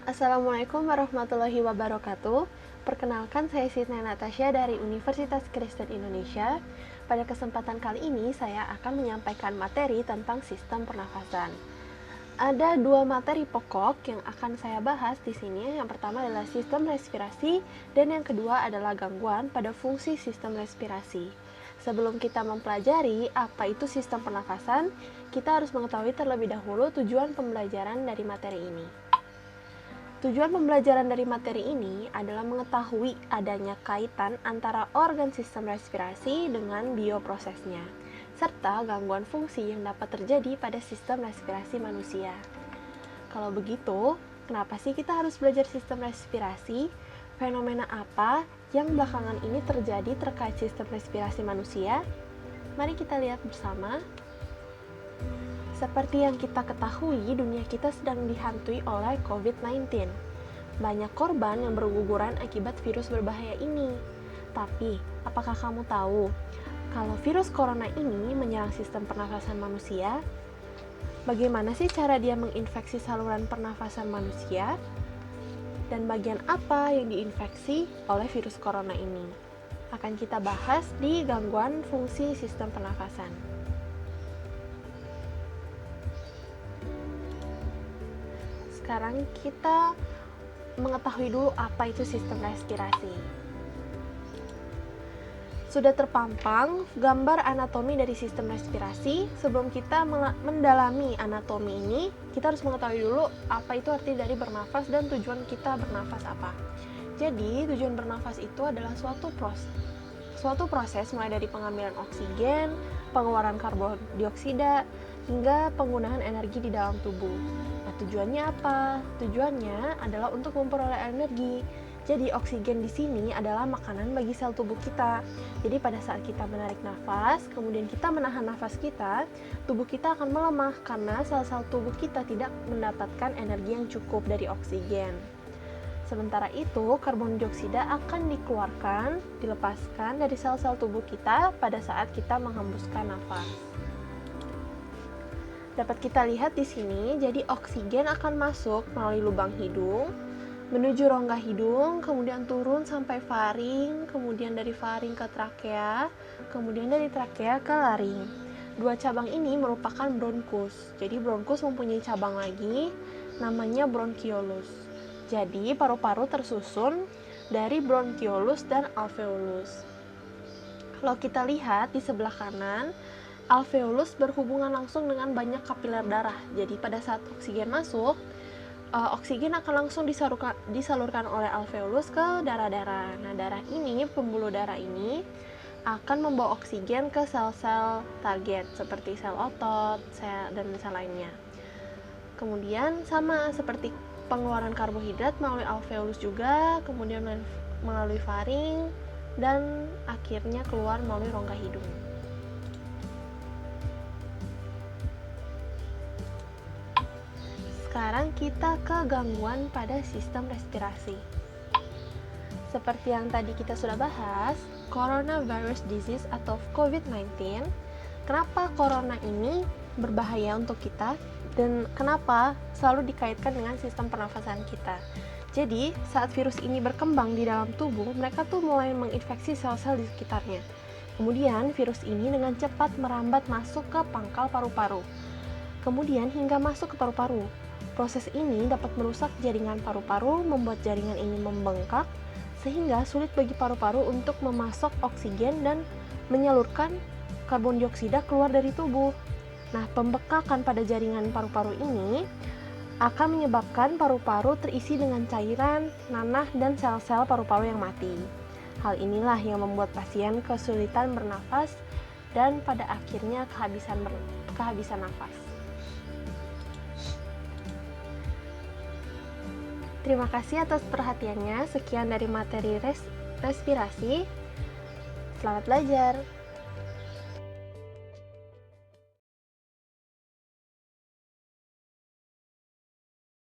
Assalamualaikum warahmatullahi wabarakatuh. Perkenalkan, saya Siti Natasha dari Universitas Kristen Indonesia. Pada kesempatan kali ini saya akan menyampaikan materi tentang sistem pernafasan. Ada dua materi pokok yang akan saya bahas di sini. Yang pertama adalah sistem respirasi dan yang kedua adalah gangguan pada fungsi sistem respirasi. Sebelum kita mempelajari apa itu sistem pernafasan, kita harus mengetahui terlebih dahulu tujuan pembelajaran dari materi ini. Tujuan pembelajaran dari materi ini adalah mengetahui adanya kaitan antara organ sistem respirasi dengan bioprosesnya, serta gangguan fungsi yang dapat terjadi pada sistem respirasi manusia. Kalau begitu, kenapa sih kita harus belajar sistem respirasi? Fenomena apa yang belakangan ini terjadi terkait sistem respirasi manusia? Mari kita lihat bersama. Seperti yang kita ketahui, dunia kita sedang dihantui oleh COVID-19. Banyak korban yang berguguran akibat virus berbahaya ini. Tapi, apakah kamu tahu kalau virus corona ini menyerang sistem pernafasan manusia? Bagaimana sih cara dia menginfeksi saluran pernafasan manusia? Dan bagian apa yang diinfeksi oleh virus corona ini? Akan kita bahas di gangguan fungsi sistem pernafasan. Sekarang kita mengetahui dulu apa itu sistem respirasi. Sudah terpampang gambar anatomi dari sistem respirasi. Sebelum kita mendalami anatomi ini, kita harus mengetahui dulu apa itu arti dari bernafas dan tujuan kita bernafas apa. Jadi, tujuan bernafas itu adalah suatu proses mulai dari pengambilan oksigen, pengeluaran karbon dioksida, hingga penggunaan energi di dalam tubuh. Nah, tujuannya apa? Tujuannya adalah untuk memperoleh energi. Jadi, oksigen di sini adalah makanan bagi sel tubuh kita. Jadi, pada saat kita menarik nafas, kemudian kita menahan nafas kita, tubuh kita akan melemah karena sel-sel tubuh kita tidak mendapatkan energi yang cukup dari oksigen. Sementara itu, karbon dioksida akan dilepaskan dari sel-sel tubuh kita pada saat kita menghembuskan nafas. Dapat kita lihat di sini, jadi oksigen akan masuk melalui lubang hidung, menuju rongga hidung, kemudian turun sampai faring, kemudian dari faring ke trakea, kemudian dari trakea ke laring. Dua cabang ini merupakan bronkus. Jadi bronkus mempunyai cabang lagi, namanya bronchiolus. Jadi paru-paru tersusun dari bronchiolus dan alveolus. Kalau kita lihat di sebelah kanan, alveolus berhubungan langsung dengan banyak kapiler darah. Jadi pada saat oksigen masuk, oksigen akan langsung disalurkan oleh alveolus ke darah-darah. Nah, darah ini, pembuluh darah ini akan membawa oksigen ke sel-sel target seperti sel otot, dan sel lainnya. Kemudian sama seperti pengeluaran karbohidrat melalui alveolus juga, kemudian melalui faring, dan akhirnya keluar melalui rongga hidung. Sekarang kita ke gangguan pada sistem respirasi. Seperti yang tadi kita sudah bahas, coronavirus disease atau COVID-19, kenapa corona ini berbahaya untuk kita dan kenapa selalu dikaitkan dengan sistem pernafasan kita. Jadi, saat virus ini berkembang di dalam tubuh, mereka tuh mulai menginfeksi sel-sel di sekitarnya. Kemudian, virus ini dengan cepat merambat masuk ke pangkal paru-paru. Kemudian hingga masuk ke paru-paru. Proses ini dapat merusak jaringan paru-paru, membuat jaringan ini membengkak, sehingga sulit bagi paru-paru untuk memasok oksigen dan menyalurkan karbon dioksida keluar dari tubuh. Nah, pembekakan pada jaringan paru-paru ini akan menyebabkan paru-paru terisi dengan cairan, nanah, dan sel-sel paru-paru yang mati. Hal inilah yang membuat pasien kesulitan bernafas dan pada akhirnya kehabisan nafas. Terima kasih atas perhatiannya. Sekian dari materi respirasi. Selamat belajar.